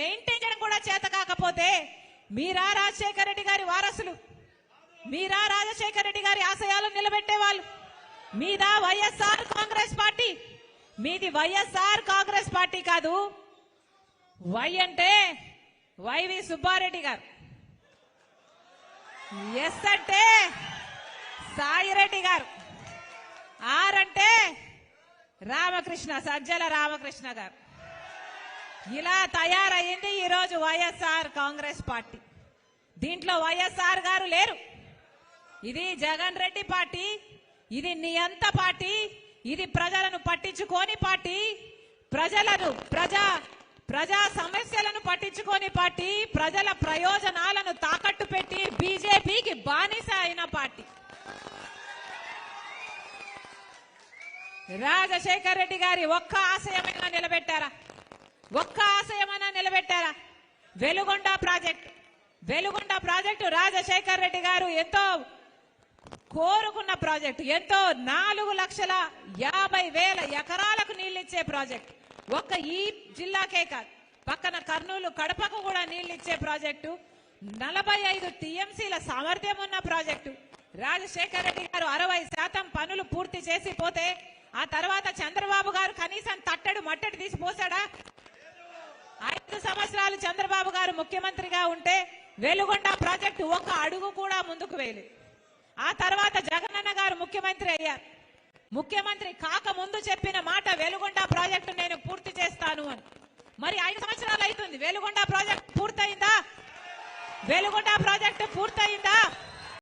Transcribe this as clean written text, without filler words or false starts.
Maintain చేయడం కూడా చేత కాకపోతే మీరా రాజశేఖర రెడ్డి గారి వారసులు, మీరా రాజశేఖర రెడ్డి గారి ఆశయాలను నిలబెట్టే వాళ్ళు, మీదా వైఎస్ఆర్ కాంగ్రెస్ పార్టీ. మీది వైఎస్ఆర్ కాంగ్రెస్ పార్టీ కాదు. వై అంటే వైవి సుబ్బారెడ్డి గారు, ఎస్ అంటే సాయిరెడ్డి గారు, ఆర్ అంటే రామకృష్ణ, సజ్జల రామకృష్ణ గారు. ఇలా తయారయ్యింది ఈరోజు వైఎస్ఆర్ కాంగ్రెస్ పార్టీ. దీంట్లో వైఎస్ఆర్ గారు లేరు. ఇది జగన్ రెడ్డి పార్టీ, ఇది నియంత పార్టీ, ఇది ప్రజలను పట్టించుకోని పార్టీ, ప్రజా సమస్యలను పట్టించుకోని పార్టీ, ప్రజల ప్రయోజనాలను తాకట్టు పెట్టి బీజేపీకి బానిస అయిన పార్టీ. రాజశేఖర రెడ్డి గారి ఒక్క ఆశయమైనా నిలబెట్టారా? ఒక్క ఆశయమైనా నిలబెట్టారా? వెలుగొండ ప్రాజెక్టు రాజశేఖర రెడ్డి గారు ఎంతో కోరుకున్న ప్రాజెక్టు, ఎంతో 4,50,000 ఎకరాలకు నీళ్లిచ్చే ప్రాజెక్టు. ఒక్క ఈ జిల్లాకే కాదు, పక్కన కర్నూలు కడపకు కూడా నీళ్లిచ్చే ప్రాజెక్టు, 45 టీఎంసీల సామర్థ్యం ఉన్న ప్రాజెక్టు. రాజశేఖర రెడ్డి గారు 60% పనులు పూర్తి చేసి పోతే ఆ తర్వాత చంద్రబాబు గారు కనీసం తట్టడు మట్టడి తీసి పోసాడా? 5 సంవత్సరాలు చంద్రబాబు గారు ముఖ్యమంత్రిగా ఉంటే వెలుగొండ ప్రాజెక్టు ఒక్క అడుగు కూడా ముందుకు వేయలేదు. ఆ తర్వాత జగనన్న గారు ముఖ్యమంత్రి అయ్యారు. ముఖ్యమంత్రి కాక ముందు చెప్పిన మాట వెలుగొండ ప్రాజెక్టు నేను పూర్తి చేస్తాను అని. మరి 5 సంవత్సరాలు అవుతుంది. వెలుగొండ ప్రాజెక్టు పూర్తయిందా? వెలుగొండ ప్రాజెక్టు పూర్తయిందా?